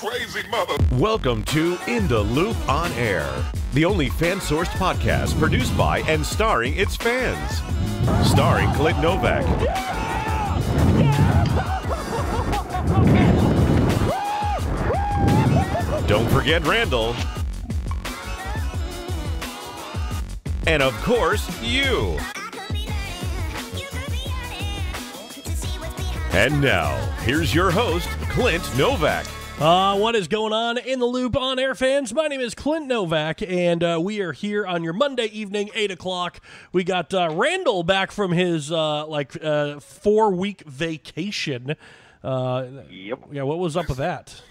crazy mother. Welcome to In the Loop on Air, the only fan-sourced podcast produced by and starring its fans. Starring Clint Novak, don't forget Randall, and of course, you. And now, here's your host, Clint Novak. What is going on in the Loop on Air, fans? My name is Clint Novak, and we are here on your Monday evening, 8 o'clock. We got Randall back from his 4-week vacation. Yep. Yeah, what was up with that?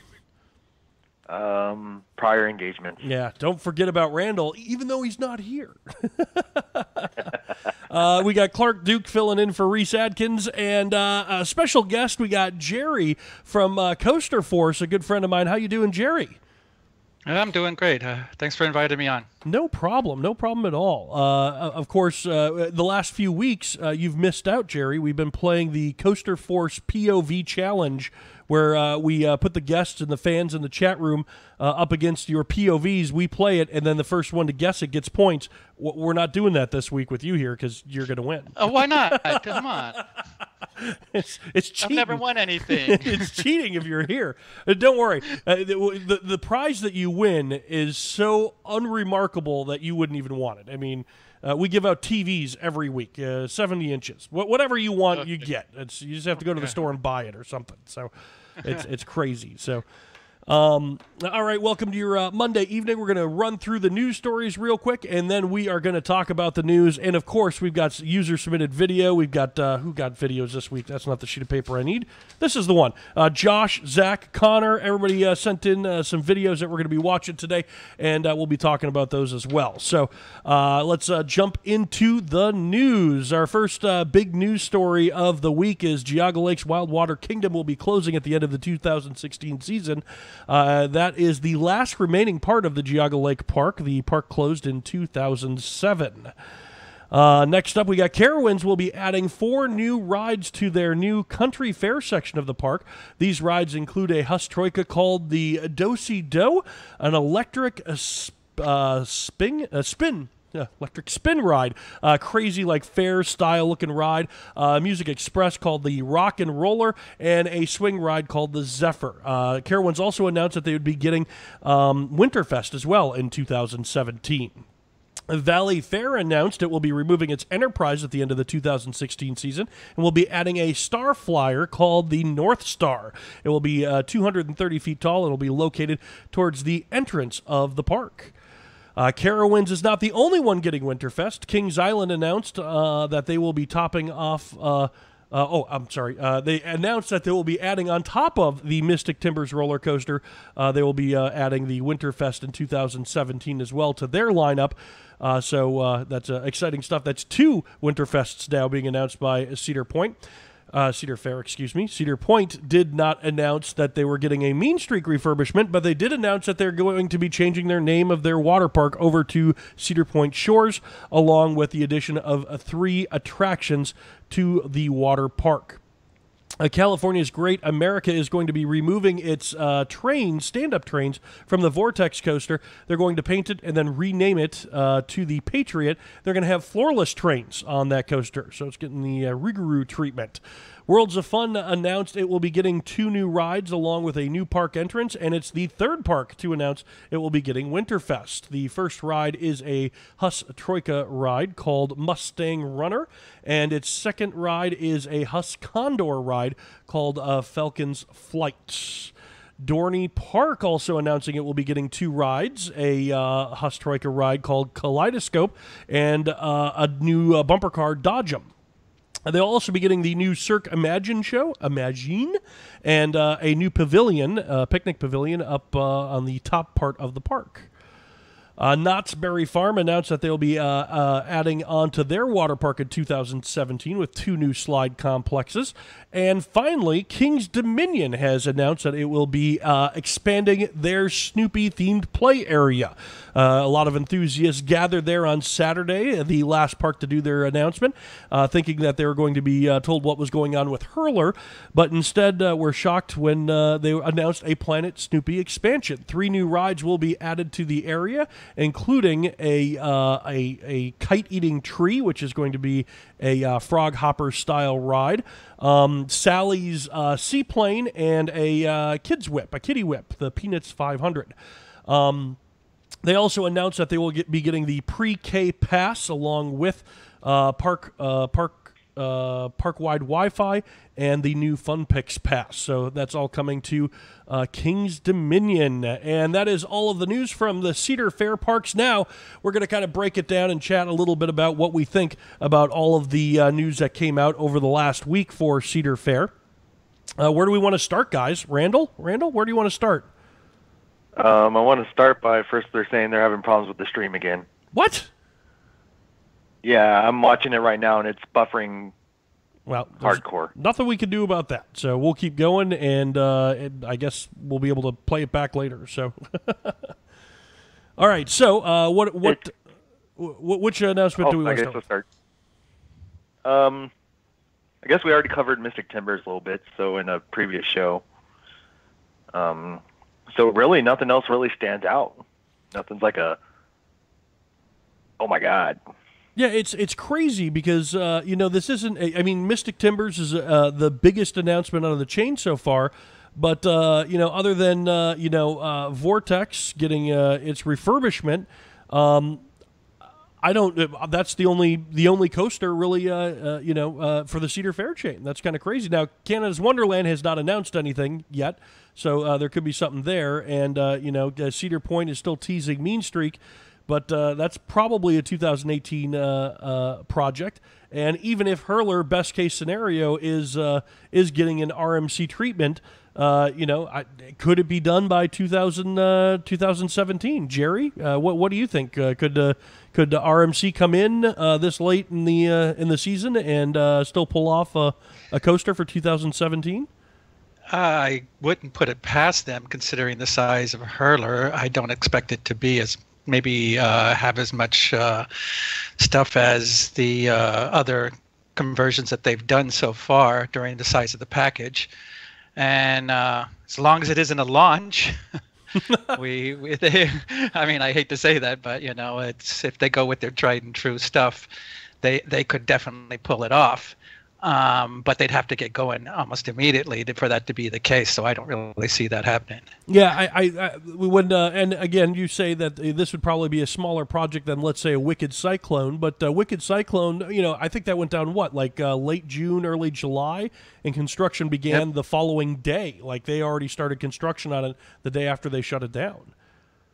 Prior engagements. Yeah, don't forget about Randall, even though he's not here. We got Clark Duke filling in for Reese Adkins, and a special guest, we got Jerry from Coaster Force, a good friend of mine. How you doing, Jerry? I'm doing great. Thanks for inviting me on. No problem at all. Of course, the last few weeks, you've missed out, Jerry. We've been playing the Coaster Force POV Challenge, where we put the guests and the fans in the chat room up against your POVs. We play it, and then the first one to guess it gets points. We're not doing that this week with you here because you're going to win. Oh, why not? Come on. It's cheating. I've never won anything. It's cheating if you're here. Don't worry. The prize that you win is so unremarkable that you wouldn't even want it. I mean, we give out TVs every week, 70 inches. Whatever you want, you get. You just have to go to the store and buy it or something. So it's crazy. So, all right, welcome to your Monday evening. We're going to run through the news stories real quick, and then we are going to talk about the news. And, of course, we've got user-submitted video. We've got who got videos this week? That's not the sheet of paper I need. This is the one. Josh, Zach, Connor, everybody sent in some videos that we're going to be watching today, and we'll be talking about those as well. So let's jump into the news. Our first big news story of the week is Geauga Lake's WildWater Kingdom will be closing at the end of the 2016 season. That is the last remaining part of the Geauga Lake Park. The park closed in 2007. Next up, we got Carowinds will be adding 4 new rides to their new Country Fair section of the park. These rides include a Hus Troika called the Do-Si-Do, an electric electric spin ride, crazy like fair style looking ride, Music Express called the Rock and Roller, and a swing ride called the Zephyr. Carowinds also announced that they would be getting Winterfest as well in 2017. Valley Fair announced it will be removing its Enterprise at the end of the 2016 season and will be adding a Star Flyer called the North Star. It will be 230 feet tall and will be located towards the entrance of the park. Carowinds is not the only one getting Winterfest. Kings Island announced that they will be topping off... they announced that they will be adding on top of the Mystic Timbers roller coaster, they will be adding the Winterfest in 2017 as well to their lineup. So that's exciting stuff. That's 2 Winterfests now being announced by Cedar Fair, excuse me. Cedar Point did not announce that they were getting a Mean Streak refurbishment, but they did announce that they're going to be changing their name of their water park over to Cedar Point Shores, along with the addition of 3 attractions to the water park. California's Great America is going to be removing its stand-up trains from the Vortex coaster. They're going to paint it and then rename it to the Patriot. They're going to have floorless trains on that coaster, so it's getting the Rougarou treatment. Worlds of Fun announced it will be getting 2 new rides along with a new park entrance, and it's the 3rd park to announce it will be getting Winterfest. The first ride is a Hus Troika ride called Mustang Runner, and its second ride is a Hus Condor ride called Falcon's Flight. Dorney Park also announcing it will be getting 2 rides, a Hus Troika ride called Kaleidoscope, and a new bumper car, Dodge 'em. They'll also be getting the new Cirque Imagine show, Imagine, and a new pavilion, picnic pavilion, up on the top part of the park. Knott's Berry Farm announced that they'll be adding on to their water park in 2017 with 2 new slide complexes. And finally, King's Dominion has announced that it will be expanding their Snoopy-themed play area. A lot of enthusiasts gathered there on Saturday, the last park to do their announcement, thinking that they were going to be told what was going on with Hurler, but instead were shocked when they announced a Planet Snoopy expansion. 3 new rides will be added to the area, including a kite-eating tree, which is going to be a frog hopper-style ride, Sally's seaplane, and a kiddie whip, the Peanuts 500. They also announced that they will be getting the pre-K pass along with park-wide Wi-Fi and the new Fun Picks pass. So that's all coming to King's Dominion. And that is all of the news from the Cedar Fair parks. Now we're going to kind of break it down and chat a little bit about what we think about all of the news that came out over the last week for Cedar Fair. Where do we want to start, guys? Randall, where do you want to start? I want to start by first they're saying they're having problems with the stream again. What? Yeah, I'm watching it right now, and it's buffering hardcore. Nothing we can do about that. So we'll keep going, and I guess we'll be able to play it back later. So, all right. So, which announcement do we want to start? We'll start. I guess we already covered Mystic Timbers a little bit, so in a previous show. So really, nothing else really stands out. Nothing's like oh my God. Yeah, it's crazy because, this isn't, Mystic Timbers is the biggest announcement out of the chain so far. But, other than, Vortex getting its refurbishment, that's the only coaster really, for the Cedar Fair chain. That's kind of crazy. Now, Canada's Wonderland has not announced anything yet, so there could be something there. And, Cedar Point is still teasing Mean Streak. But that's probably a 2018 project. And even if Hurler, best case scenario, is getting an RMC treatment, could it be done by 2017? Jerry, what do you think? Could the RMC come in this late in the season and still pull off a coaster for 2017? I wouldn't put it past them, considering the size of Hurler. I don't expect it to be have as much stuff as the other conversions that they've done so far during the size of the package. And as long as it isn't a launch, I hate to say that, but it's if they go with their tried and true stuff, they could definitely pull it off. But they'd have to get going almost immediately for that to be the case. So I don't really see that happening. Yeah, we would. And again, you say that this would probably be a smaller project than, let's say, a Wicked Cyclone. But Wicked Cyclone, I think that went down late June, early July, and construction began the following day. Like they already started construction on it the day after they shut it down.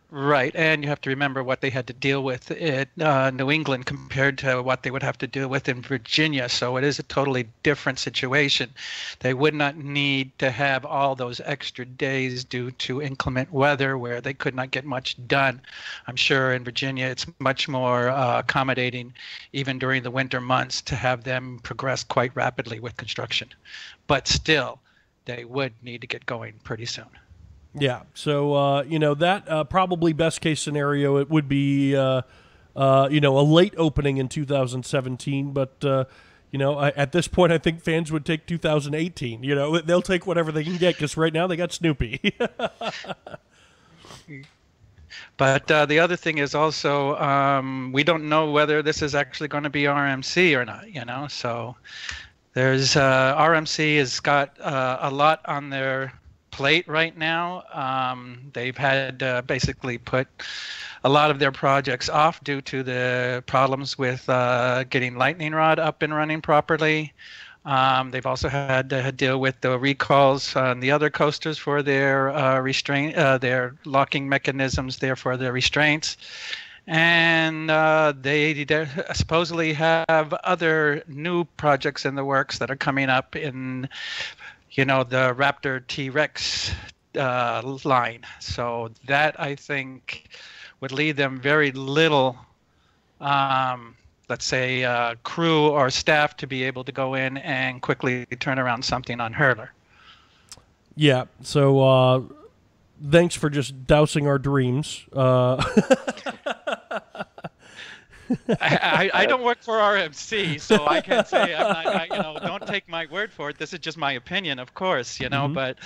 Right, and you have to remember what they had to deal with in New England compared to what they would have to deal with in Virginia. So it is a totally different situation. They would not need to have all those extra days due to inclement weather where they could not get much done. I'm sure in Virginia it's much more accommodating, even during the winter months, to have them progress quite rapidly with construction. But still, they would need to get going pretty soon. Yeah, so that probably best case scenario it would be a late opening in 2017, but at this point I think fans would take 2018. They'll take whatever they can get because right now they got Snoopy. But the other thing is also we don't know whether this is actually going to be RMC or not. So there's RMC has got a lot on their plate right now. They've had basically put a lot of their projects off due to the problems with getting Lightning Rod up and running properly. They've also had to deal with the recalls on the other coasters for their their locking mechanisms there for the restraints. And they supposedly have other new projects in the works that are coming up in the Raptor T-Rex line. So that, I think, would leave them very little, let's say, crew or staff to be able to go in and quickly turn around something on hurler. Yeah, so thanks for just dousing our dreams. I don't work for RMC, so I can't say don't take my word for it. This is just my opinion, of course, but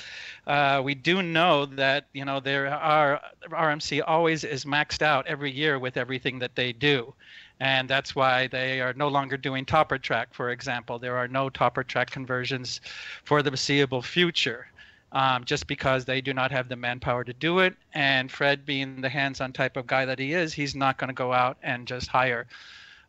we do know that, there are RMC always is maxed out every year with everything that they do. And that's why they are no longer doing topper track, for example. There are no topper track conversions for the foreseeable future. Just because they do not have the manpower to do it. And Fred, being the hands-on type of guy that he is, he's not going to go out and just hire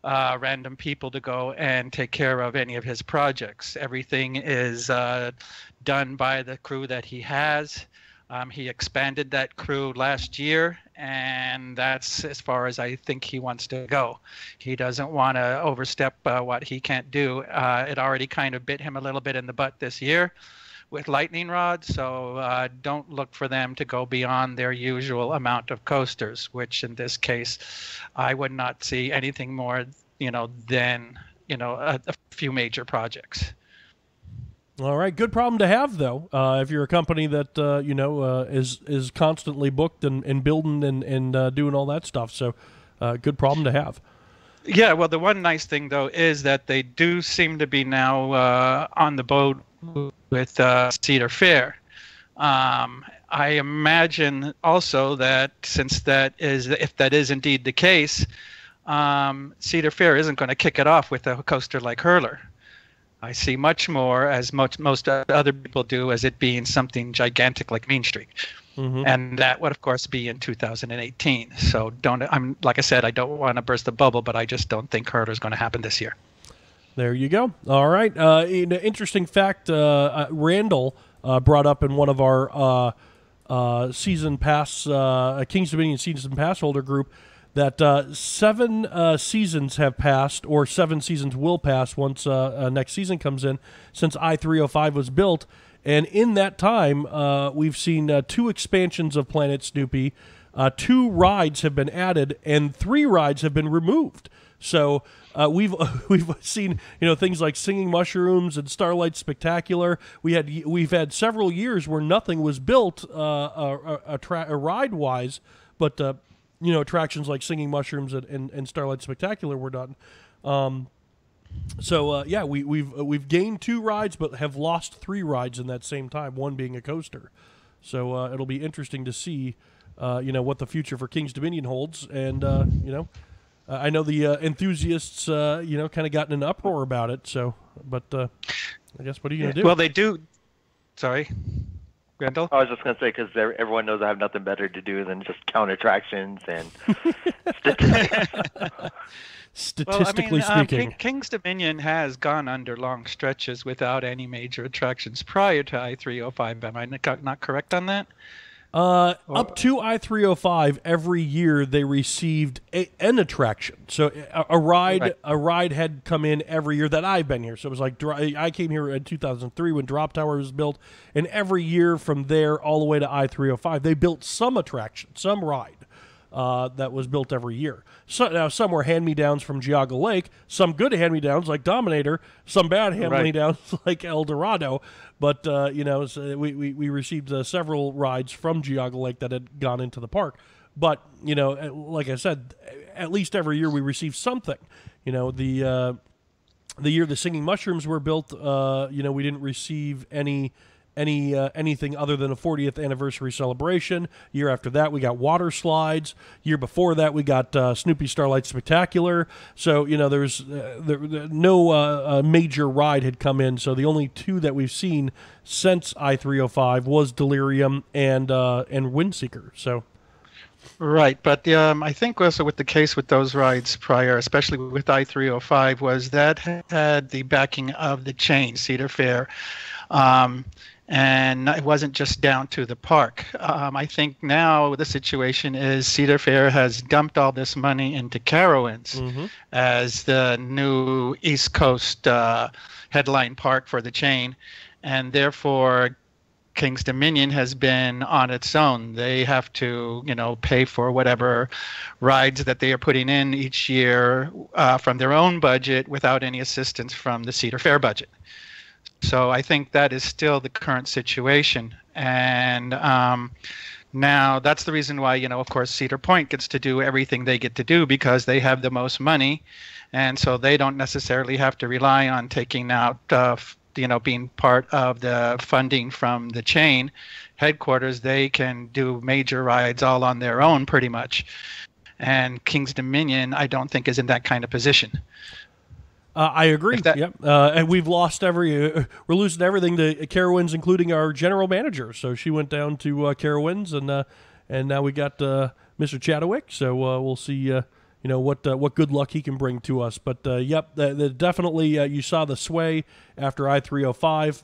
random people to go and take care of any of his projects. Everything is done by the crew that he has. He expanded that crew last year, and that's as far as I think he wants to go. He doesn't want to overstep what he can't do. It already kind of bit him a little bit in the butt this year with lightning rods, so don't look for them to go beyond their usual amount of coasters, which in this case, I would not see anything more, than, a few major projects. All right, good problem to have, though. If you're a company that is constantly booked and building and doing all that stuff, so good problem to have. Yeah, well, the one nice thing though is that they do seem to be now on the boat with Cedar Fair. I imagine also that if that is indeed the case, Cedar Fair isn't going to kick it off with a coaster like Hurler. I see much more, as most other people do, as it being something gigantic like Mean Streak. Mm-hmm. And that would, of course, be in 2018. So like I said, I don't want to burst the bubble, but I just don't think Hurler is going to happen this year. There you go. All right. An interesting fact, Randall brought up in one of our season pass, Kings Dominion season pass holder group, that 7 seasons have passed, or 7 seasons will pass once next season comes in, since I-305 was built. And in that time, we've seen 2 expansions of Planet Snoopy, 2 rides have been added, and 3 rides have been removed. So we've seen things like Singing Mushrooms and Starlight Spectacular. We've had several years where nothing was built ride wise, but attractions like Singing Mushrooms and Starlight Spectacular were done. We've gained 2 rides, but have lost 3 rides in that same time, one being a coaster. So it'll be interesting to see, what the future for Kings Dominion holds. And, I know the enthusiasts, kind of got in an uproar about it. So, but I guess what are you going to do? Well, they do. Sorry, Randall? I was just going to say, because everyone knows I have nothing better to do than just count attractions and statistics. Statistically speaking. Kings Dominion has gone under long stretches without any major attractions prior to I-305. Am I not correct on that? Up to I-305, every year they received an attraction. So a ride had come in every year that I've been here. So it was like, I came here in 2003 when Drop Tower was built, and every year from there all the way to I-305, they built some attraction, some ride. That was built every year. So now some were hand-me-downs from Geauga Lake, some good hand-me-downs like Dominator, some bad hand-me-downs like El Dorado. But we received several rides from Geauga Lake that had gone into the park. But like I said, at least every year we received something. The year the Singing Mushrooms were built, we didn't receive anything other than a 40th anniversary celebration. Year after that, we got water slides. Year before that, we got Snoopy Starlight Spectacular. So there's no major ride had come in. So the only 2 that we've seen since I-305 was Delirium and Windseeker. So. Right, but I think also with the case with those rides prior, especially with I-305, was that had the backing of the chain, Cedar Fair. And it wasn't just down to the park. I think now the situation is Cedar Fair has dumped all this money into Carowinds as the new East Coast headline park for the chain. And therefore, King's Dominion has been on its own. They have to, pay for whatever rides that they are putting in each year from their own budget without any assistance from the Cedar Fair budget. So I think that is still the current situation. And now that's the reason why, of course, Cedar Point gets to do everything they get to do because they have the most money. And so they don't necessarily have to rely on taking out being part of the funding from the chain headquarters. They can do major rides all on their own pretty much. And King's Dominion, I don't think, is in that kind of position. I agree. Yep. And we've lost we're losing everything to Carowinds, including our general manager. So she went down to Carowinds, and now we got Mr. Chadwick. So we'll see what good luck he can bring to us. But definitely you saw the sway after I-305.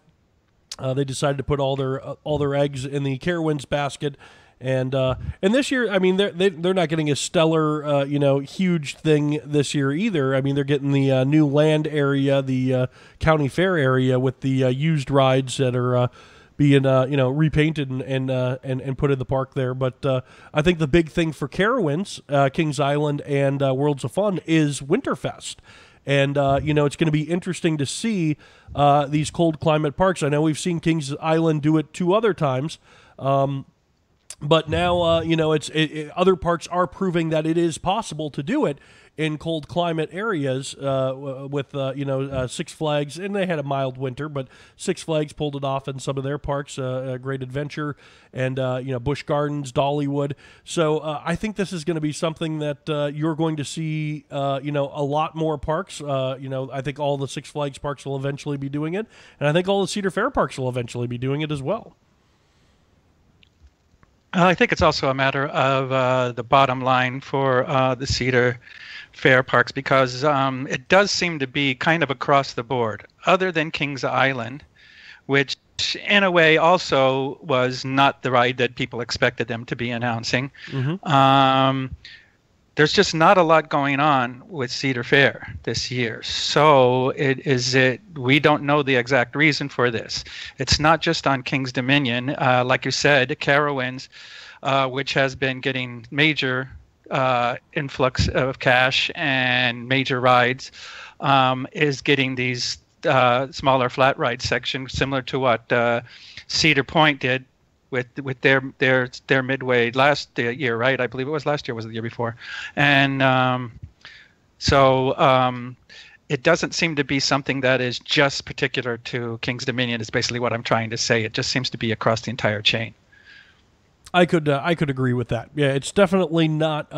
They decided to put all their eggs in the Carowinds basket. And this year, I mean, they're not getting a stellar, huge thing this year either. I mean, they're getting the new land area, the county fair area with the used rides that are being repainted and put in the park there. But I think the big thing for Carowinds, Kings Island, and Worlds of Fun is Winterfest. And, it's going to be interesting to see these cold climate parks. I know we've seen Kings Island do it 2 other times. But now, other parks are proving that it is possible to do it in cold climate areas with Six Flags. And they had a mild winter, but Six Flags pulled it off in some of their parks, Great Adventure and, Busch Gardens, Dollywood. So I think this is going to be something that you're going to see, a lot more parks. I think all the Six Flags parks will eventually be doing it. And I think all the Cedar Fair parks will eventually be doing it as well. I think it's also a matter of the bottom line for the Cedar Fair parks because it does seem to be kind of across the board, other than Kings Island, which in a way also was not the ride that people expected them to be announcing. Mm-hmm. There's just not a lot going on with Cedar Fair this year. So we don't know the exact reason for this. It's not just on King's Dominion. Like you said, Carowinds, which has been getting major influx of cash and major rides, is getting these smaller flat ride sections similar to what Cedar Point did with their midway last year, right? I believe it was last year, was it the year before? And it doesn't seem to be something that is just particular to King's Dominion is basically what I'm trying to say. It just seems to be across the entire chain. I could agree with that. Yeah, it's definitely not,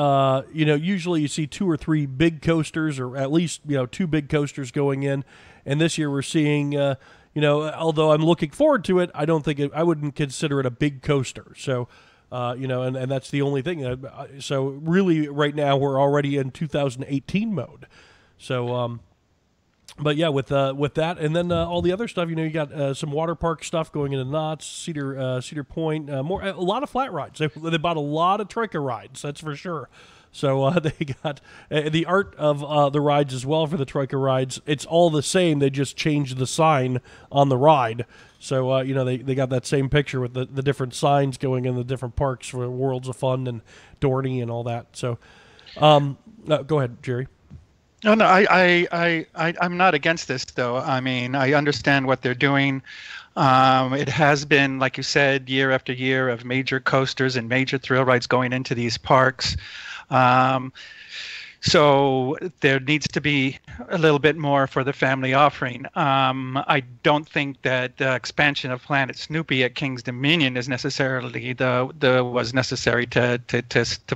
usually you see 2 or 3 big coasters or at least, 2 big coasters going in. And this year we're seeing, although I'm looking forward to it, I don't think I wouldn't consider it a big coaster. So, and that's the only thing. So really right now we're already in 2018 mode. So, but yeah, with that, and then all the other stuff, you got some water park stuff going into Knott's, Cedar Point, a lot of flat rides. They bought a lot of Troika rides, that's for sure. So they got the art of the rides as well for the Troika rides. It's all the same. They just changed the sign on the ride. So they got that same picture with the different signs going in the different parks for Worlds of Fun and Dorney and all that. So go ahead, Jerry. No, I'm not against this, though. I mean, I understand what they're doing. It has been, like you said, year after year of major coasters and major thrill rides going into these parks. So there needs to be a little bit more for the family offering. I don't think that the expansion of Planet Snoopy at King's Dominion is necessarily was necessary to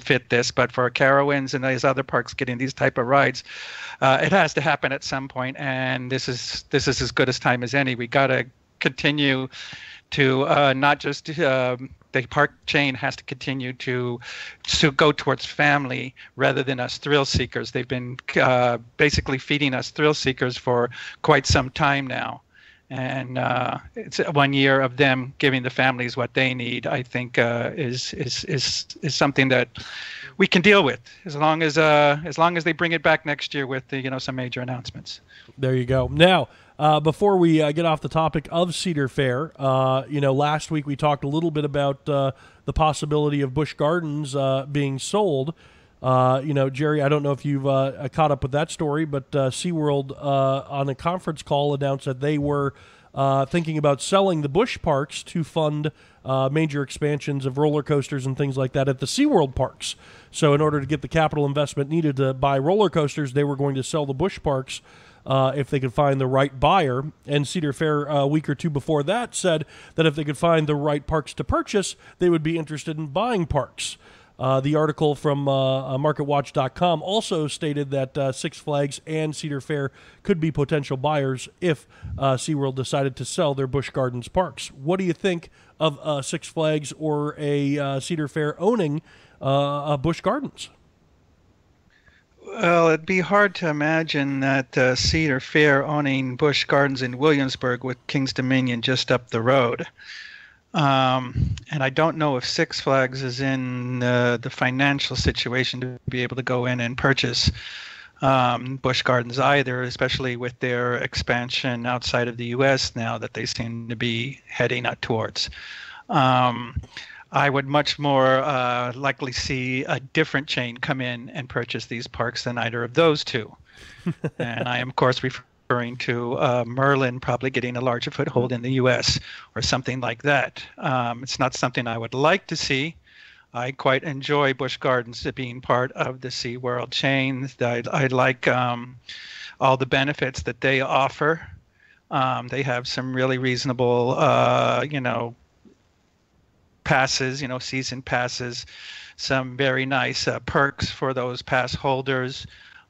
fit this, but for Carowinds and these other parks getting these type of rides, it has to happen at some point, and this is as good as time as any. We got to continue to not just the park chain has to continue to go towards family rather than us thrill seekers. They've been basically feeding us thrill seekers for quite some time now. And it's 1 year of them giving the families what they need, I think, is something that we can deal with as long as they bring it back next year with some major announcements. There you go. Now, Before we get off the topic of Cedar Fair, last week we talked a little bit about the possibility of Busch Gardens being sold. Jerry, I don't know if you've caught up with that story, but SeaWorld on a conference call announced that they were thinking about selling the Busch parks to fund major expansions of roller coasters and things like that at the SeaWorld parks. So in order to get the capital investment needed to buy roller coasters, they were going to sell the Busch parks if they could find the right buyer. And Cedar Fair a week or two before that said that if they could find the right parks to purchase, they would be interested in buying parks. The article from MarketWatch.com also stated that Six Flags and Cedar Fair could be potential buyers if SeaWorld decided to sell their Busch Gardens parks. What do you think of Six Flags or a Cedar Fair owning Busch Gardens? Well, it'd be hard to imagine that Cedar Fair owning Busch Gardens in Williamsburg with King's Dominion just up the road. And I don't know if Six Flags is in the financial situation to be able to go in and purchase Busch Gardens either, especially with their expansion outside of the U.S. now that they seem to be heading towards. I would much more likely see a different chain come in and purchase these parks than either of those two. And I am, of course, referring to Merlin probably getting a larger foothold in the U.S. or something like that. It's not something I would like to see. I quite enjoy Busch Gardens being part of the SeaWorld chain. I like all the benefits that they offer. They have some really reasonable, passes, season passes, some very nice perks for those pass holders.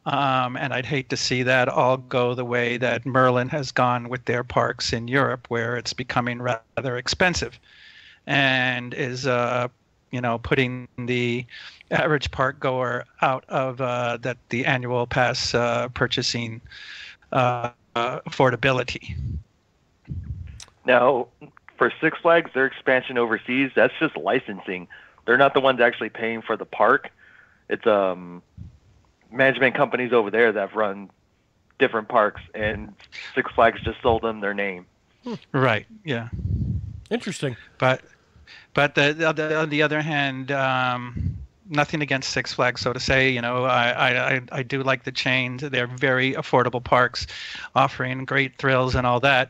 And I'd hate to see that all go the way that Merlin has gone with their parks in Europe, where it's becoming rather expensive and is, putting the average park goer out of the annual pass purchasing affordability. Now, for Six Flags, their expansion overseas, that's just licensing. They're not the ones actually paying for the park. It's management companies over there that have run different parks, and Six Flags just sold them their name. Right. Yeah. Interesting. But on the other hand, nothing against Six Flags, so to say. I do like the chain. They're very affordable parks, offering great thrills and all that.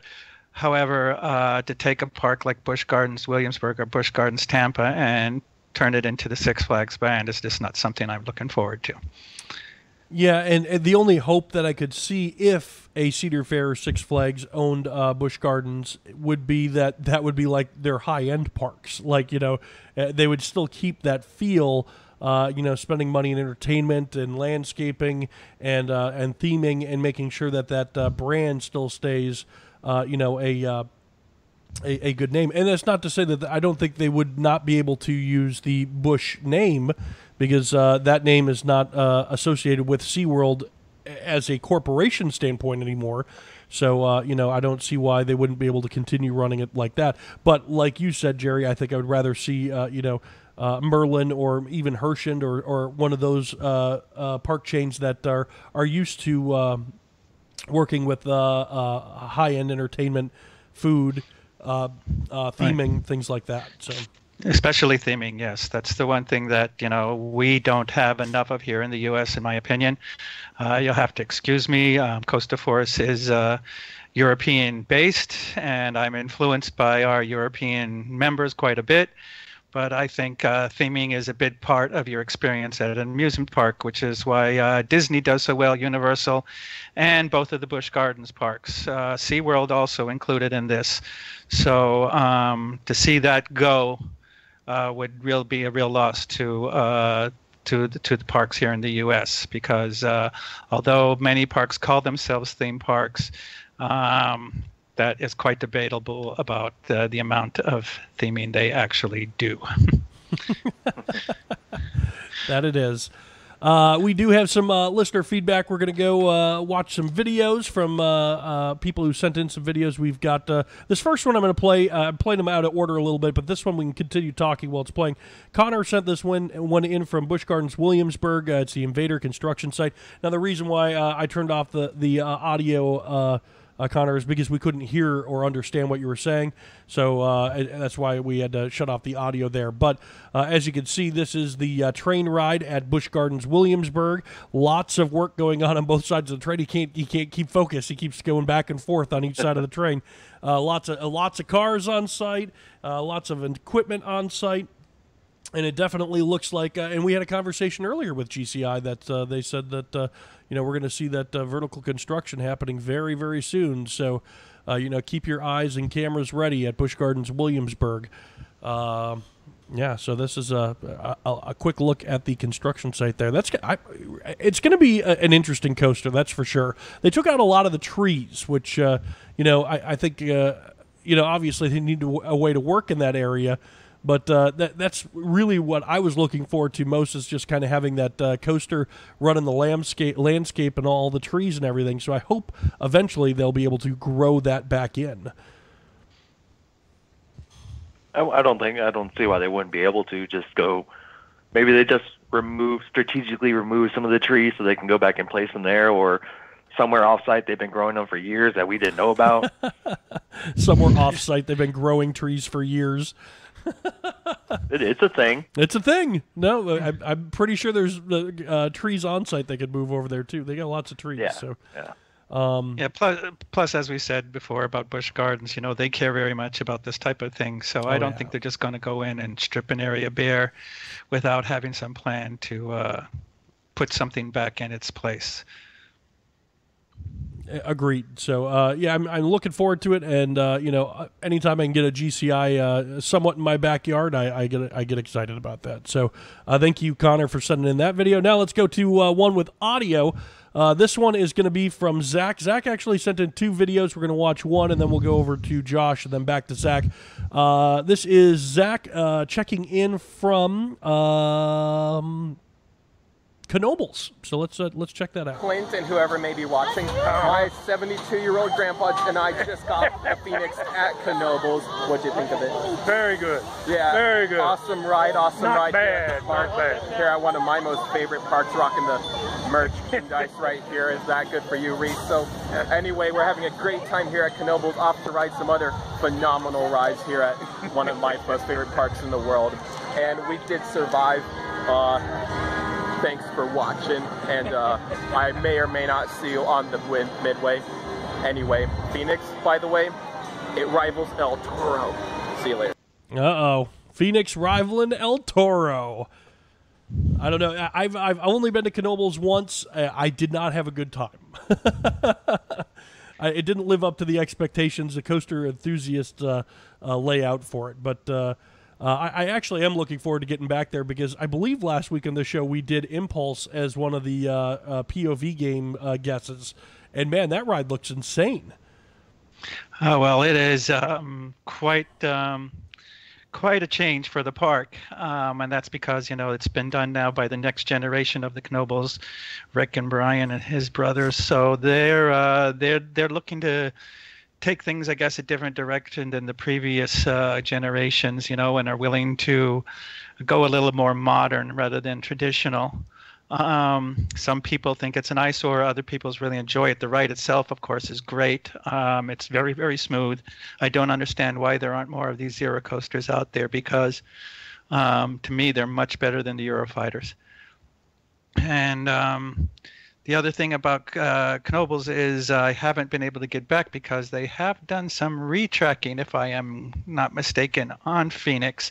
However, to take a park like Busch Gardens Williamsburg or Busch Gardens Tampa and turn it into the Six Flags brand is just not something I'm looking forward to. Yeah, and the only hope that I could see if a Cedar Fair or Six Flags owned Busch Gardens would be that would be like their high-end parks. Like, they would still keep that feel, spending money in entertainment and landscaping and theming and making sure that brand still stays, a good name. And that's not to say that I don't think they would not be able to use the Busch name, because that name is not associated with SeaWorld as a corporation standpoint anymore. So, I don't see why they wouldn't be able to continue running it like that. But like you said, Jerry, I think I would rather see, Merlin or even Herschend or one of those park chains that are used to working with high-end entertainment, food, theming, right, things like that. So, especially theming, yes, that's the one thing that we don't have enough of here in the U.S. in my opinion. You'll have to excuse me. Costa Force is European based, and I'm influenced by our European members quite a bit. But I think theming is a big part of your experience at an amusement park, which is why Disney does so well, Universal, and both of the Busch Gardens parks. SeaWorld also included in this. So to see that go would be a real loss to the parks here in the U.S. because although many parks call themselves theme parks, that is quite debatable about the amount of theming they actually do. That it is. We do have some listener feedback. We're going to go watch some videos from people who sent in some videos. We've got this first one I'm going to play. I'm playing them out of order a little bit, but this one we can continue talking while it's playing. Connor sent this one in from Busch Gardens Williamsburg. It's the Invader construction site. Now, the reason why I turned off the audio Connor, is because we couldn't hear or understand what you were saying. So that's why we had to shut off the audio there. But as you can see, this is the train ride at Busch Gardens Williamsburg. Lots of work going on both sides of the train. He can't keep focus. He keeps going back and forth on each side of the train. Lots of cars on site. Lots of equipment on site. And it definitely looks like, and we had a conversation earlier with GCI that they said that, we're going to see that vertical construction happening very, very soon. So, keep your eyes and cameras ready at Busch Gardens Williamsburg. So this is a quick look at the construction site there. It's going to be an interesting coaster, that's for sure. They took out a lot of the trees, which, I think, obviously they need a way to work in that area. But that's really what I was looking forward to most, is just kind of having that coaster run in the landscape and all the trees and everything. So I hope eventually they'll be able to grow that back in. I don't see why they wouldn't be able to just go. Maybe they just strategically remove some of the trees so they can go back and place them there, or somewhere off-site they've been growing them for years that we didn't know about. Somewhere off-site they've been growing trees for years. It's a thing. It's a thing. No, I'm pretty sure there's trees on site they could move over there too. They got lots of trees. Yeah. So. Yeah. Plus, as we said before about Busch Gardens, they care very much about this type of thing. So I don't think they're just going to go in and strip an area bare without having some plan to put something back in its place. Agreed. So, I'm looking forward to it, and anytime I can get a GCI somewhat in my backyard, I get excited about that. So, thank you, Connor, for sending in that video. Now let's go to one with audio. This one is going to be from Zach. Zach actually sent in 2 videos. We're going to watch one, and then we'll go over to Josh, and then back to Zach. This is Zach checking in from Knoebels. So let's check that out. Clint and whoever may be watching, my 72-year-old grandpa and I just got a Phoenix at Knoebels. What'd you think of it? Very good. Yeah. Very good. Awesome ride. Not bad, here at the park. not bad. Here at one of my most favorite parks, rocking the merchandise right here. Is that good for you, Reese? So anyway, we're having a great time here at Knoebels. Off to ride some other phenomenal rides here at one of my most favorite parks in the world. And we did survive. Thanks for watching, and I may or may not see you on the midway. Anyway, Phoenix, by the way, it rivals El Toro. See you later. Uh-oh. Phoenix rivaling El Toro. I don't know. I've only been to Knoebels once. I did not have a good time. It didn't live up to the expectations, the coaster enthusiast layout for it, but I actually am looking forward to getting back there, because I believe last week on the show we did Impulse as one of the POV game guesses, and man, that ride looks insane. Oh, well, it is quite a change for the park, and that's because it's been done now by the next generation of the Knoebels, Rick and Brian and his brothers. So they're looking to take things, I guess, a different direction than the previous generations, and are willing to go a little more modern rather than traditional. Some people think it's an eyesore. Other people really enjoy it. The ride itself, of course, is great. It's very, very smooth. I don't understand why there aren't more of these Zero coasters out there, because to me, they're much better than the Eurofighters. And the other thing about Knoebels is I haven't been able to get back because they have done some retracking, if I am not mistaken, on Phoenix.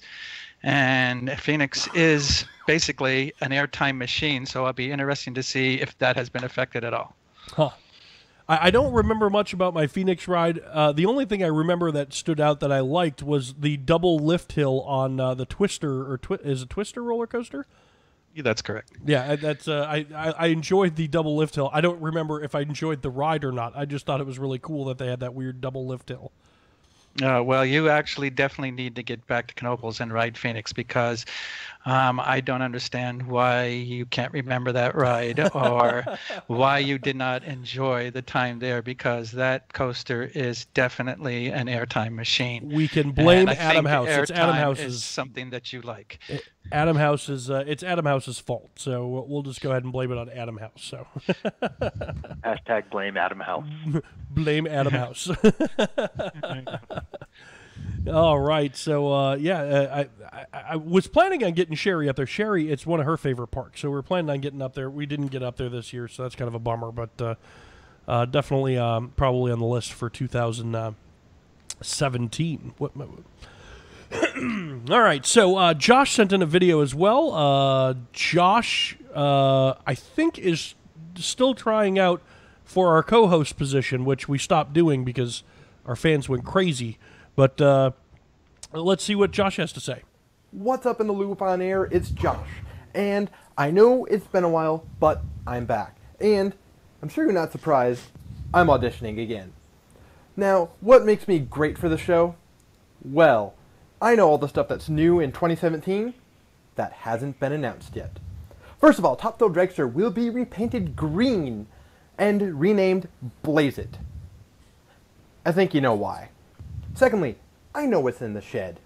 And Phoenix is basically an airtime machine, so I'll be interested to see if that has been affected at all. Huh. I don't remember much about my Phoenix ride. The only thing I remember that stood out that I liked was the double lift hill on the Twister, is it Twister roller coaster? Yeah, that's correct. Yeah, that's I enjoyed the double lift hill. I don't remember if I enjoyed the ride or not. I just thought it was really cool that they had that weird double lift hill. Well, you actually definitely need to get back to Knoebels and ride Phoenix, because I don't understand why you can't remember that ride or why you did not enjoy the time there, because that coaster is definitely an airtime machine. We can blame And I Adam think House. It's Adam airtime House's is something that you like. Adam House's. It's Adam House's fault. So we'll just go ahead and blame it on Adam House. So Hashtag blame Adam House. blame Adam House. All right, so I was planning on getting Sherry up there. Sherry, it's one of her favorite parks, so we're planning on getting up there. We didn't get up there this year, so that's kind of a bummer, but definitely probably on the list for 2017. All right, so Josh sent in a video as well. Josh, I think, is still trying out for our co-host position, which we stopped doing because our fans went crazy. But let's see what Josh has to say. What's up in the loop on air? It's Josh. And I know it's been a while, but I'm back. And I'm sure you're not surprised, I'm auditioning again. Now, what makes me great for the show? Well, I know all the stuff that's new in 2017 that hasn't been announced yet. First of all, Top Thrill Dragster will be repainted green and renamed Blaze It. I think you know why. Secondly, I know what's in the shed.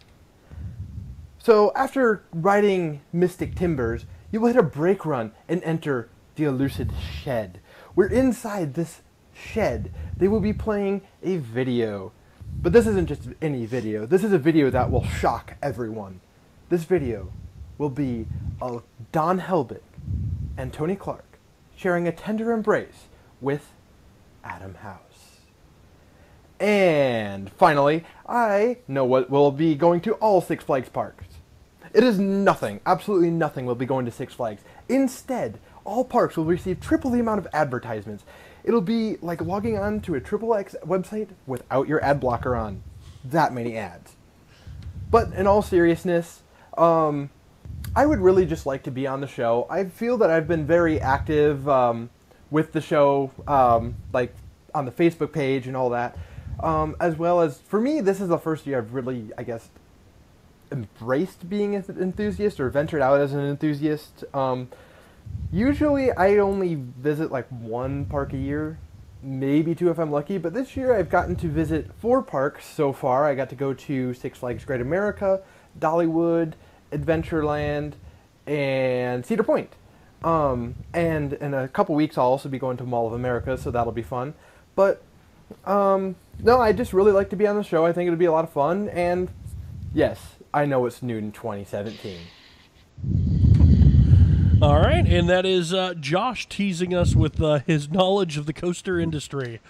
So after riding Mystic Timbers, you will hit a brake run and enter the Elucid Shed. We're inside this shed. They will be playing a video. But this isn't just any video. This is a video that will shock everyone. This video will be of Don Helbig and Tony Clark sharing a tender embrace with Adam House. And finally, I know what will be going to all Six Flags parks. It is nothing, absolutely nothing will be going to Six Flags. Instead, all parks will receive triple the amount of advertisements. It'll be like logging on to a XXX website without your ad blocker on. That many ads. But in all seriousness, I would really just like to be on the show. I feel that I've been very active with the show, like on the Facebook page and all that. As well as, for me, this is the first year I've really, I guess, embraced being an enthusiast or ventured out as an enthusiast. Usually I only visit like one park a year, maybe two if I'm lucky, but this year I've gotten to visit 4 parks so far. I got to go to Six Flags Great America, Dollywood, Adventureland, and Cedar Point. And in a couple weeks I'll also be going to Mall of America, so that'll be fun. But no, I just really like to be on the show. I think it'll be a lot of fun, and yes, I know it's new in 2017. All right, and that is Josh teasing us with his knowledge of the coaster industry.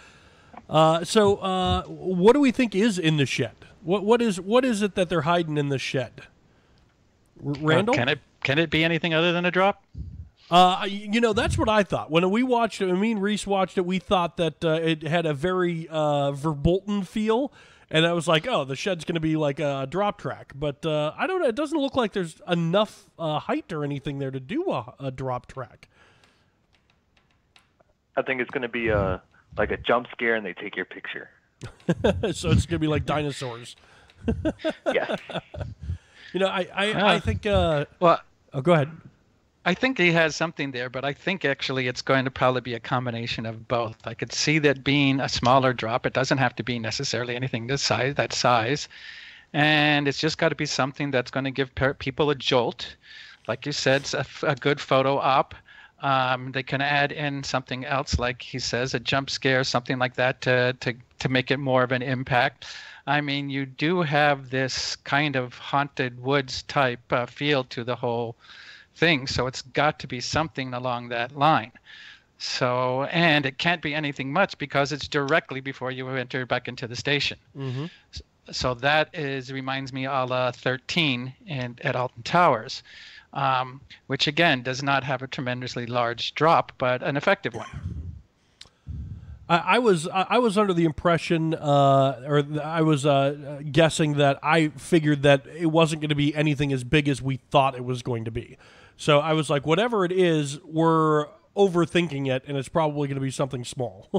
So what do we think is in the shed? What is it that they're hiding in the shed? Randall? Can it be anything other than a drop? That's what I thought. When we watched it, me and Reese watched it, we thought that it had a very Verbolten feel, and I was like, oh, the shed's going to be like a drop track. But I don't know. It doesn't look like there's enough height or anything there to do a drop track. I think it's going to be like a jump scare and they take your picture. So it's going to be like dinosaurs. Yes. I think... well, oh, go ahead. I think he has something there, but I think actually it's going to probably be a combination of both. I could see that being a smaller drop. It doesn't have to be necessarily anything that size. And it's just got to be something that's going to give people a jolt. Like you said, a good photo op. They can add in something else, like he says, a jump scare, something like that to make it more of an impact. I mean, you do have this kind of haunted woods type feel to the whole thing, so it's got to be something along that line. So, and it can't be anything much because it's directly before you enter back into the station. Mm-hmm. So that reminds me a la 13 at Alton Towers, which again does not have a tremendously large drop, but an effective one. I was under the impression, or I was guessing that I figured that it wasn't going to be anything as big as we thought it was going to be. So I was like, whatever it is, we're overthinking it, and it's probably going to be something small.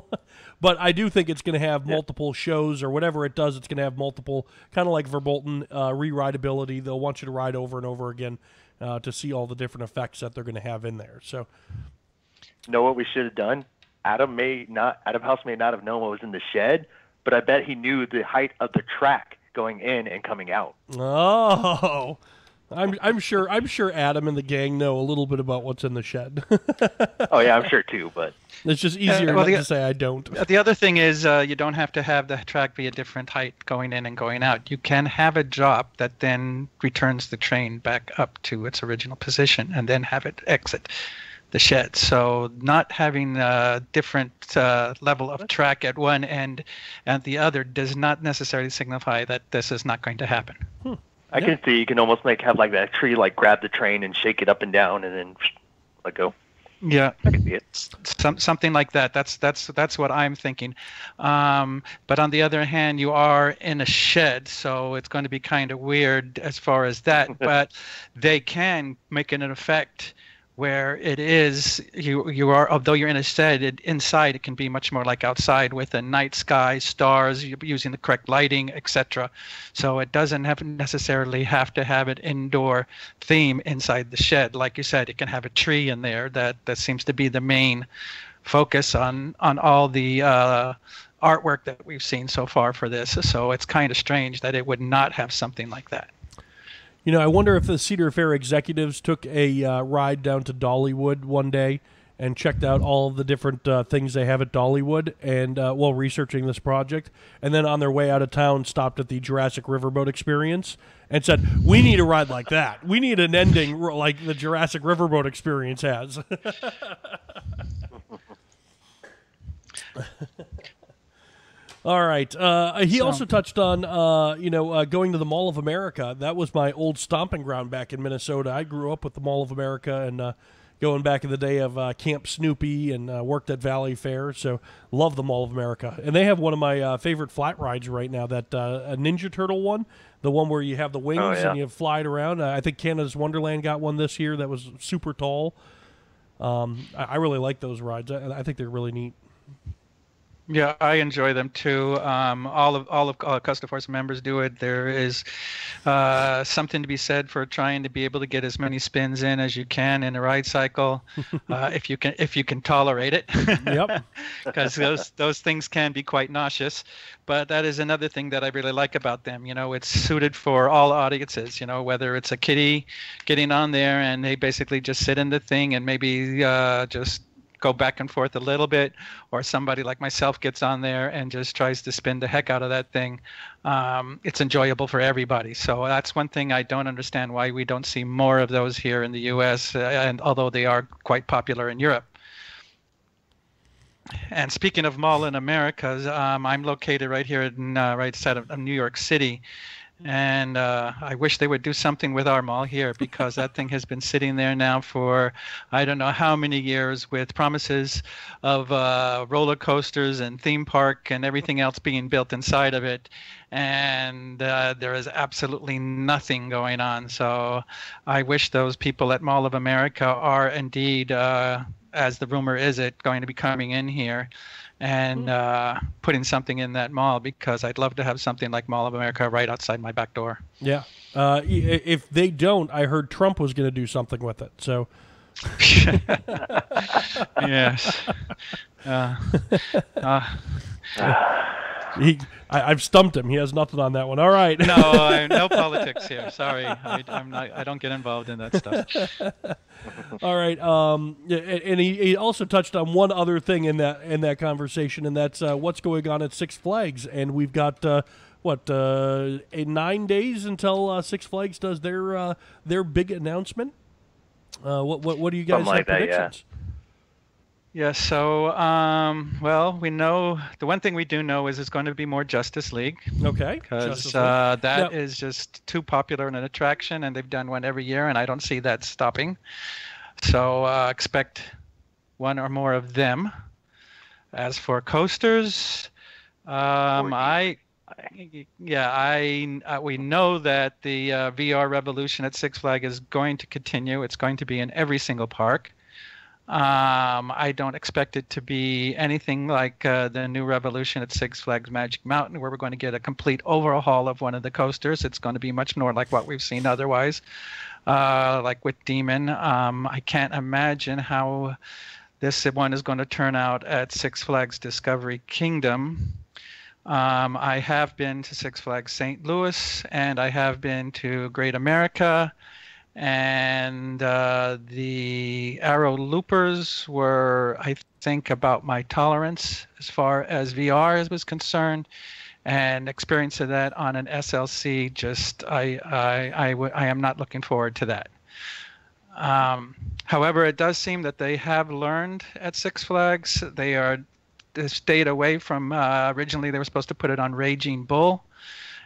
But I do think it's going to have multiple shows, or whatever it does, it's going to have multiple, kind of like Verbolten, re-rideability. They'll want you to ride over and over again. to see all the different effects that they're going to have in there. So, You know what we should have done? Adam House may not have known what was in the shed, but I bet he knew the height of the track going in and coming out. Oh, I'm sure Adam and the gang know a little bit about what's in the shed. Oh yeah, I'm sure too, but it's just easier to say I don't. The other thing is you don't have to have the track be a different height going in and going out. You can have a drop that then returns the train back up to its original position and then have it exit the shed. So not having a different level of track at one end and the other does not necessarily signify that this is not going to happen. I can see you can almost have like that tree grab the train and shake it up and down and then let go. Yeah, I can see it. Something like that. That's what I'm thinking. But on the other hand, you are in a shed, so it's going to be kind of weird as far as that. But they can make an effect where it is you are, although you're in a shed, inside it can be much more like outside with a night sky, stars, using the correct lighting, etc. So it doesn't necessarily have to have an indoor theme inside the shed. Like you said, it can have a tree in there that seems to be the main focus on all the artwork that we've seen so far for this. So it's kind of strange that it would not have something like that. You know, I wonder if the Cedar Fair executives took a ride down to Dollywood one day and checked out all the different things they have at Dollywood and while researching this project, and then on their way out of town stopped at the Jurassic Riverboat Experience and said, we need a ride like that. We need an ending like the Jurassic Riverboat Experience has. All right. He also touched on, going to the Mall of America. That was my old stomping ground back in Minnesota. I grew up with the Mall of America and going back in the day of Camp Snoopy and worked at Valley Fair. So love the Mall of America. And they have one of my favorite flat rides right now, that a Ninja Turtle one, the one where you have the wings and you fly it around. I think Canada's Wonderland got one this year that was super tall. I really like those rides. I think they're really neat. Yeah, I enjoy them too. All of Custom Force members do it. There is something to be said for trying to be able to get as many spins in as you can in a ride cycle, if you can tolerate it. Yep. Because those things can be quite nauseous. But that is another thing that I really like about them. You know, it's suited for all audiences. You know, whether it's a kiddie getting on there and they basically just sit in the thing and maybe just go back and forth a little bit, or somebody like myself gets on there and just tries to spin the heck out of that thing. It's enjoyable for everybody. So that's one thing I don't understand why we don't see more of those here in the U.S., and although they are quite popular in Europe. And speaking of Mall in Americas, I'm located right here in right side of New York City. And I wish they would do something with our mall here, because that thing has been sitting there now for I don't know how many years, with promises of roller coasters and theme park and everything else being built inside of it. And there is absolutely nothing going on. So I wish those people at Mall of America are indeed, as the rumor is it, going to be coming in here and putting something in that mall, because I'd love to have something like Mall of America right outside my back door. Yeah. If they don't, I heard Trump was going to do something with it. So. Yes. I've stumped him. He has nothing on that one. All right. No politics here. Sorry, I don't get involved in that stuff. All right. And he also touched on one other thing in that conversation, and that's what's going on at Six Flags. And we've got 9 days until Six Flags does their big announcement. What do you guys have predictions? Yeah, so, well, we know, the one thing we do know is it's going to be more Justice League. Okay. Because that is just too popular an attraction, and they've done one every year, and I don't see that stopping. So expect one or more of them. As for coasters, we know that the VR revolution at Six Flags is going to continue. It's going to be in every single park. I don't expect it to be anything like the new revolution at Six Flags Magic Mountain, where we're going to get a complete overhaul of one of the coasters. It's going to be much more like what we've seen otherwise. like with Demon. I can't imagine how this one is going to turn out at Six Flags Discovery Kingdom. I have been to Six Flags St. Louis, and I have been to Great America, and the Arrow Loopers were, I think, about my tolerance as far as VR was concerned, and experience of that on an SLC, just I am not looking forward to that. However, it does seem that they have learned at Six Flags. They stayed away from, originally they were supposed to put it on Raging Bull,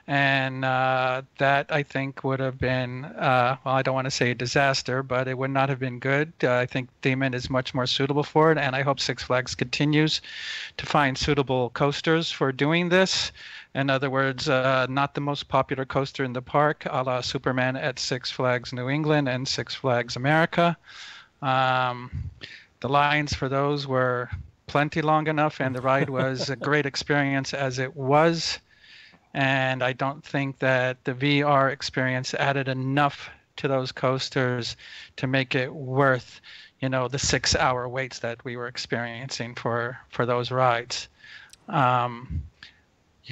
and that I think would have been, well, I don't want to say a disaster, but it would not have been good. I think Demon is much more suitable for it, and I hope Six Flags continues to find suitable coasters for doing this. In other words, not the most popular coaster in the park, a la Superman at Six Flags New England and Six Flags America. The lines for those were plenty long enough, and the ride was a great experience as it was. And I don't think that the VR experience added enough to those coasters to make it worth, the 6-hour waits that we were experiencing for those rides.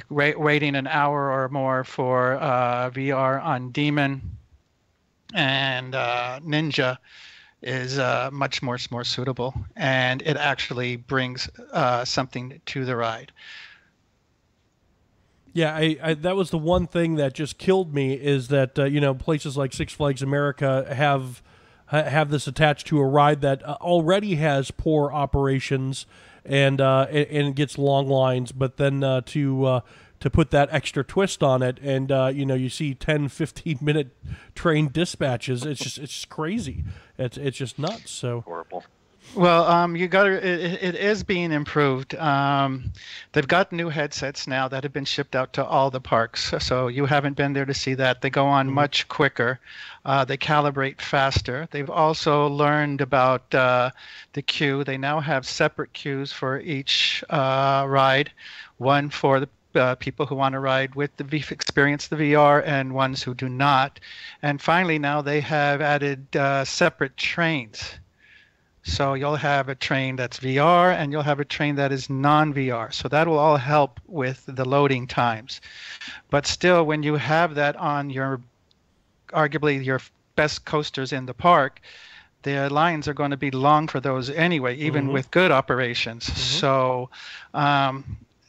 Waiting an hour or more for VR on Demon and Ninja is much more suitable, and it actually brings something to the ride. Yeah, I that was the one thing that just killed me, is that places like Six Flags America have this attached to a ride that already has poor operations and gets long lines, but then to put that extra twist on it, and you see 10-15 minute train dispatches. It's just crazy. It's just nuts. So Horrible. Well, it is being improved. They've got new headsets now that have been shipped out to all the parks. So you haven't been there to see that. They go on much quicker. They calibrate faster. They've also learned about the queue. They now have separate queues for each ride. One for the people who want to ride with experience the VR, and ones who do not. And finally, now they have added separate trains. So you'll have a train that's VR, and you'll have a train that is non-VR. So that will all help with the loading times. But still, when you have that on arguably your best coasters in the park, the lines are going to be long for those anyway, even with good operations. So,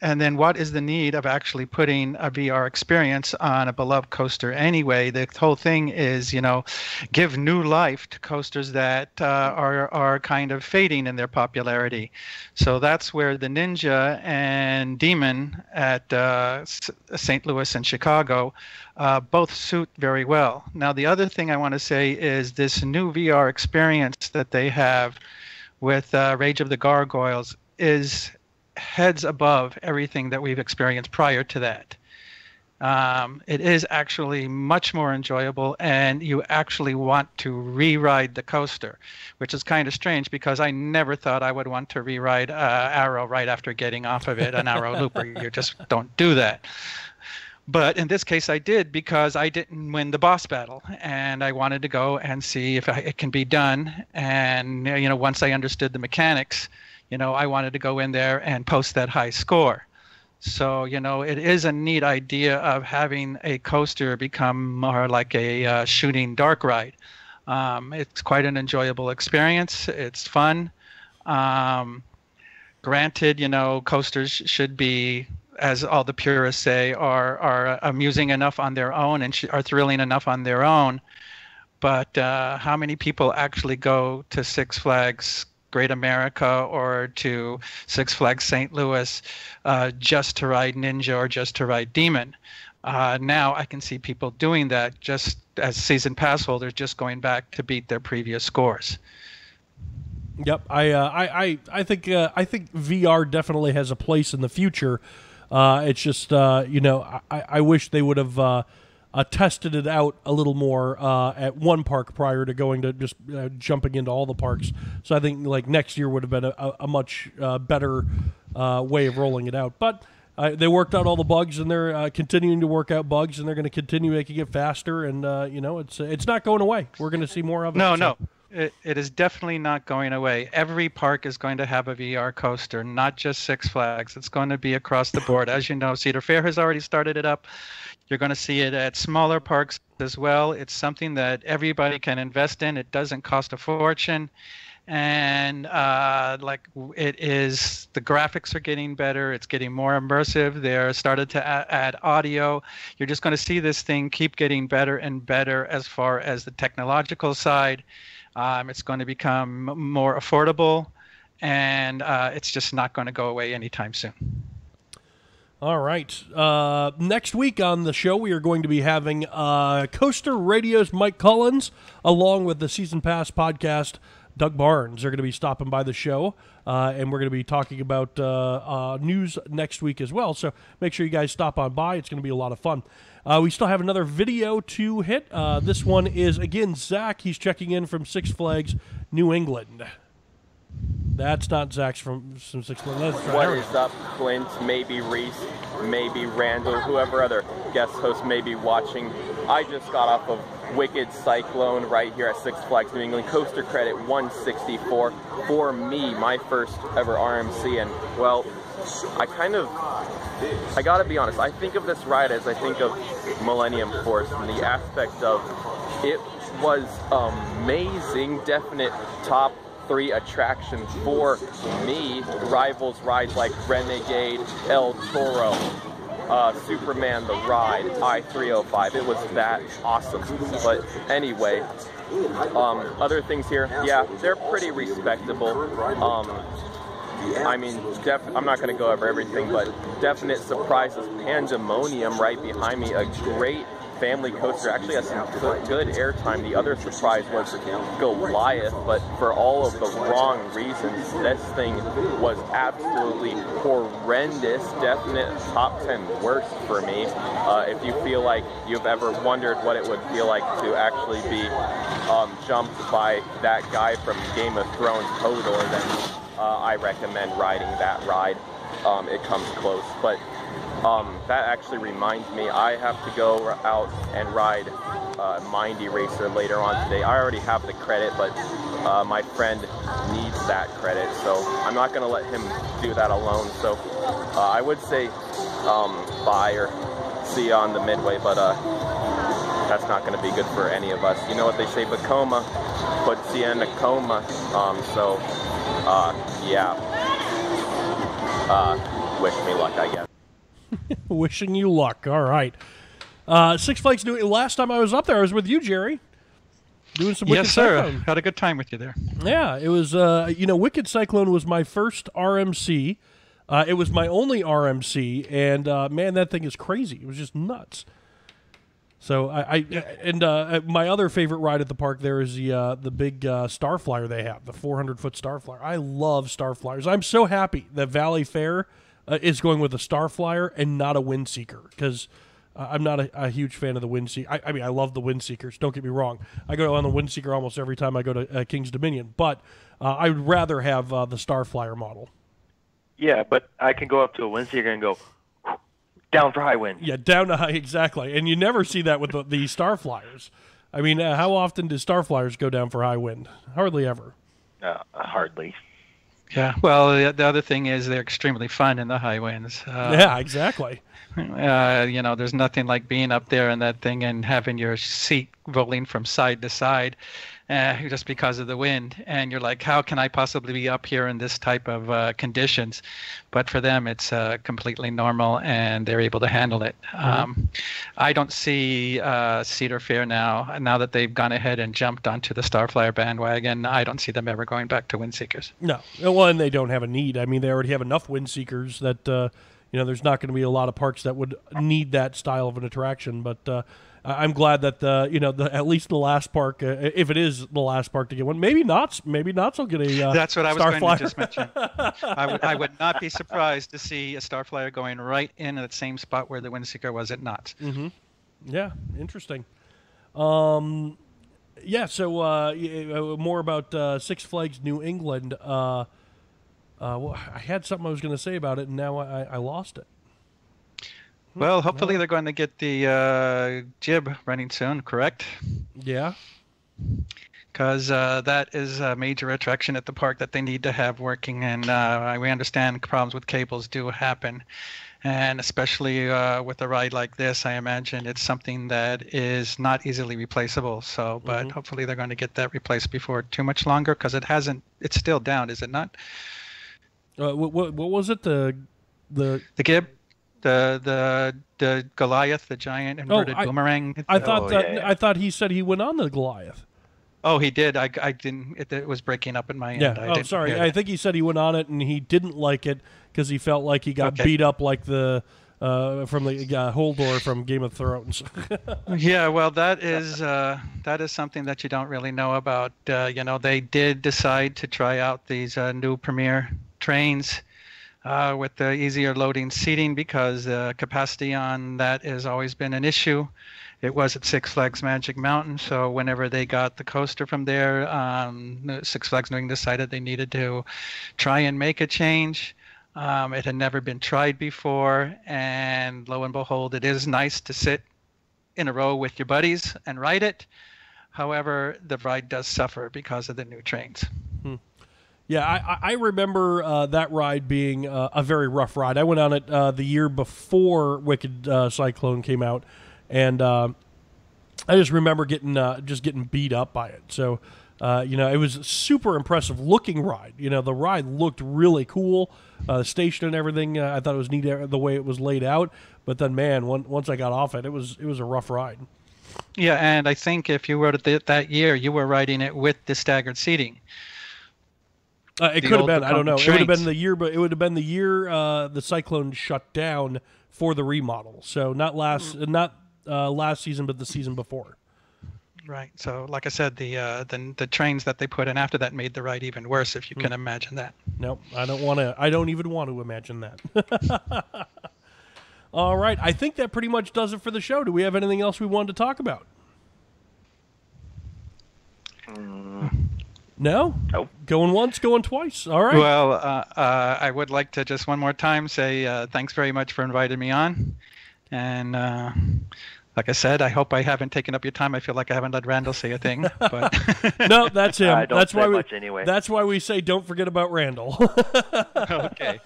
and then what is the need of actually putting a VR experience on a beloved coaster anyway? The whole thing is, give new life to coasters that are kind of fading in their popularity. So that's where the Ninja and Demon at St. Louis and Chicago both suit very well. Now, the other thing I want to say is this new VR experience that they have with Rage of the Gargoyles is heads above everything that we've experienced prior to that. It is actually much more enjoyable, and you actually want to re-ride the coaster, which is kind of strange because I never thought I would want to re-ride Arrow right after getting off of it, an Arrow Looper. You just don't do that. But in this case, I did, because I didn't win the boss battle, and I wanted to go and see if it can be done. And once I understood the mechanics, I wanted to go in there and post that high score. So, it is a neat idea of having a coaster become more like a shooting dark ride. It's quite an enjoyable experience. It's fun. Granted, coasters should be, as all the purists say, are amusing enough on their own and are thrilling enough on their own. But how many people actually go to Six Flags Great America or to Six Flags St. Louis just to ride Ninja or just to ride Demon? Now I can see people doing that just as season pass holders, just going back to beat their previous scores. Yep, I think VR definitely has a place in the future. It's just I wish they would have tested it out a little more at one park prior to going to just jumping into all the parks. So I think like next year would have been a much better way of rolling it out. But They worked out all the bugs, and they're continuing to work out bugs, and they're going to continue making it faster. And it's not going away. We're going to see more of it. No. It is definitely not going away. Every park is going to have a VR coaster, not just Six Flags. It's going to be across the board. As you know, Cedar Fair has already started it up. You're going to see it at smaller parks as well. It's something that everybody can invest in. It doesn't cost a fortune. And it is, the graphics are getting better. It's getting more immersive. They're started to add audio. You're just going to see this thing keep getting better and better as far as the technological side. It's going to become more affordable, and it's just not going to go away anytime soon. All right. Next week on the show, we are going to be having Coaster Radio's Mike Collins, along with the Season Pass podcast, Doug Barnes. They're going to be stopping by the show, and we're going to be talking about news next week as well. So make sure you guys stop on by. It's going to be a lot of fun. We still have another video to hit. This one is, again, Zach. He's checking in from Six Flags, New England. That's not Zach's from Six Flags. What is up, Clint? Maybe Reese, maybe Randall, whoever other guest host may be watching. I just got off of Wicked Cyclone right here at Six Flags New England. Coaster credit 164 for me, my first ever RMC. And, well, I gotta be honest, I think of this ride as I think of Millennium Force, and the aspect of it was amazing, definite top 3 attractions for me. Rivals rides like Renegade, El Toro, Superman the Ride, I-305. It was that awesome. But anyway, other things here, yeah, they're pretty respectable. I mean, I'm not going to go over everything, but definite surprises. Pandemonium right behind me, a great family coaster. Actually has some good airtime. The other surprise was Goliath, but for all of the wrong reasons, this thing was absolutely horrendous. Definite top 10 worst for me. If you feel like you've ever wondered what it would feel like to actually be jumped by that guy from Game of Thrones, Hodor, then I recommend riding that ride. It comes close, but that actually reminds me, I have to go out and ride Mindy Racer later on today. I already have the credit, but my friend needs that credit, so I'm not going to let him do that alone. So I would say bye or see you on the midway, but that's not going to be good for any of us. You know what they say, Bacoma puts you in a coma. Yeah. Wish me luck, I guess. Wishing you luck. All right. Six Flags New. Last time I was up there, I was with you, Jerry, doing some Wicked Cyclone. Yes, sir. Had a good time with you there. Yeah, it was. Wicked Cyclone was my first RMC. It was my only RMC, and man, that thing is crazy. It was just nuts. So my other favorite ride at the park there is the big Starflyer they have, the 400-foot Starflyer. I love Starflyers. I'm so happy that Valley Fair is going with a Starflyer and not a Windseeker, because I'm not a huge fan of the Windseeker. I mean, I love the Windseekers. Don't get me wrong. I go on the Windseeker almost every time I go to King's Dominion, but I would rather have the Starflyer model. Yeah, but I can go up to a Windseeker and go down for high wind. Yeah, down to high, exactly. And you never see that with the Starflyers. I mean, how often do Starflyers go down for high wind? Hardly ever. Hardly. Yeah, well, the other thing is they're extremely fun in the high winds. Yeah, exactly. There's nothing like being up there in that thing and having your seat rolling from side to side just because of the wind. And you're like, how can I possibly be up here in this type of conditions? But for them, it's completely normal, and they're able to handle it. I don't see Cedar Fair now that they've gone ahead and jumped onto the Starflyer bandwagon. I don't see them ever going back to Windseekers. No. Well, and they don't have a need. I mean, they already have enough Windseekers that, there's not going to be a lot of parks that would need that style of an attraction. But I'm glad that at least the last park, if it is the last park to get one, maybe Knott's will get a That's what I was Starflyer. going to just mention. I would not be surprised to see a Starflyer going right in that same spot where the Windseeker was at Knott's. Mm-hmm. Yeah, interesting. So more about Six Flags New England. I had something I was going to say about it, and now I lost it. Well, hopefully they're going to get the jib running soon, correct? Yeah. Because that is a major attraction at the park that they need to have working, and we understand problems with cables do happen. And especially with a ride like this, I imagine it's something that is not easily replaceable. So, but hopefully they're going to get that replaced before too much longer, because it hasn't. It's still down, is it not? What was it? The gib, the Goliath, the giant inverted boomerang. I thought he said he went on the Goliath. Oh, he did. I didn't. It was breaking up in my end. Yeah. Sorry. I think he said he went on it and he didn't like it because he felt like he got beat up like the from the Holdor from Game of Thrones. Yeah. Well, that is something that you don't really know about. They did decide to try out these new Premier trains with the easier loading seating, because capacity on that has always been an issue. It was at Six Flags Magic Mountain, so whenever they got the coaster from there, Six Flags New England decided they needed to try and make a change. It had never been tried before, and lo and behold, it is nice to sit in a row with your buddies and ride it. However, the ride does suffer because of the new trains. Yeah, I remember that ride being a very rough ride. I went on it the year before Wicked Cyclone came out. And I just remember getting beat up by it. So, it was a super impressive looking ride. The ride looked really cool, the station and everything. I thought it was neat the way it was laid out. But then, man, once I got off it, it was a rough ride. Yeah, and I think if you rode it that year, you were riding it with the staggered seating. It could have been. I don't know. It would have been the year, but it would have been the year the Cyclone shut down for the remodel. So not last season, but the season before. Right. So, like I said, the trains that they put in after that made the ride even worse, if you can imagine that. No, I don't want to. I don't even want to imagine that. All right. I think that pretty much does it for the show. Do we have anything else we wanted to talk about? No? Nope. Going once, going twice. All right. Well, I would like to just one more time say thanks very much for inviting me on. And like I said, I hope I haven't taken up your time. I feel like I haven't let Randall say a thing. But no, that's him. I don't that's say why much anyway. That's why we say don't forget about Randall. Okay.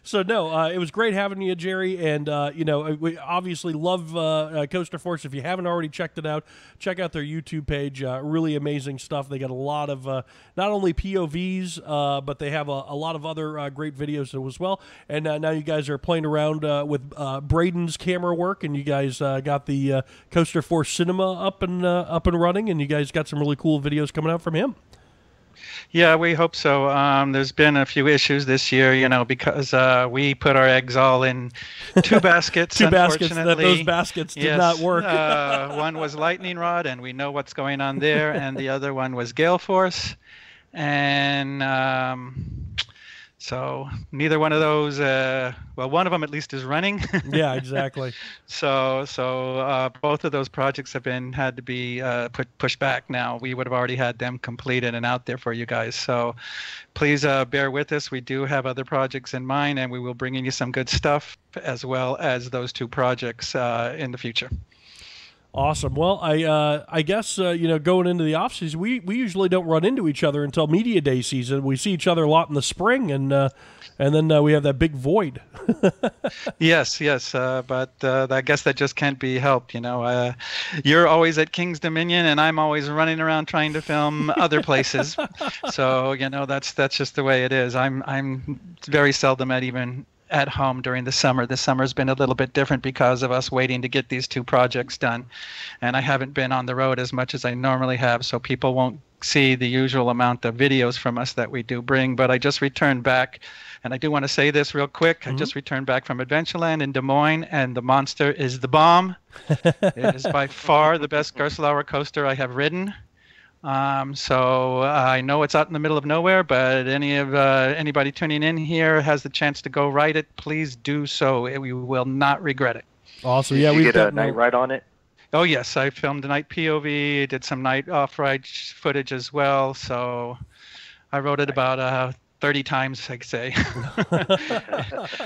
So no, it was great having you, Jerry, and we obviously love Coaster Force. If you haven't already checked it out, check out their YouTube page. Really amazing stuff. They got a lot of not only POVs, but they have a lot of other great videos as well. And now you guys are playing around with Braden's camera work, and you guys got the Coaster Force Cinema up and running, and you guys got some really cool videos coming out from him. Yeah, we hope so. There's been a few issues this year, because we put our eggs all in two baskets. Two baskets. Those baskets did not work. One was lightning rod, and we know what's going on there, and the other one was gale force, and so neither one of those. One of them at least is running. Yeah, exactly. So both of those projects had to be pushed back. Now we would have already had them completed and out there for you guys. So please bear with us. We do have other projects in mind, and we will bring in you some good stuff as well as those two projects in the future. Awesome. Well, I guess going into the off season, we usually don't run into each other until media day season. We see each other a lot in the spring, and then we have that big void. Yes. But I guess that just can't be helped. You're always at King's Dominion, and I'm always running around trying to film other places. So that's just the way it is. I'm very seldom at home during the summer. The summer's been a little bit different because of us waiting to get these two projects done. And I haven't been on the road as much as I normally have, so people won't see the usual amount of videos from us that we do bring. But I just returned back, and I do want to say this real quick. Mm-hmm. I just returned back from Adventureland in Des Moines, and the monster is the bomb. It is by far the best Gerstlauer coaster I have ridden. So I know it's out in the middle of nowhere, but anybody tuning in here has the chance to go ride it. Please do so. We will not regret it. Awesome. Did you get a night ride on it? Oh yes, I filmed a night POV. Did some night off-ride footage as well. So I rode it about 30 times, I say.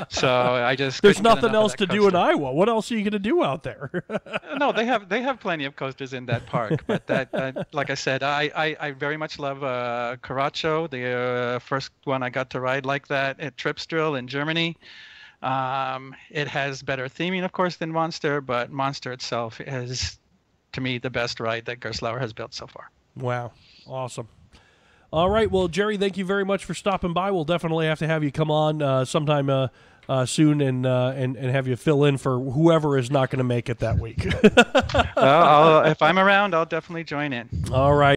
So I just There's couldn't get nothing enough of else that to do in coaster. Iowa. What else are you going to do out there? No, they have plenty of coasters in that park, but that like I said, I very much love Caracho, the first one I got to ride like that at Tripsdrill in Germany. It has better theming, of course, than Monster, but Monster itself is, to me, the best ride that Gerstlauer has built so far. Wow. Awesome. All right. Well, Jerry, thank you very much for stopping by. We'll definitely have to have you come on sometime soon and have you fill in for whoever is not going to make it that week. If I'm around, I'll definitely join in. All right.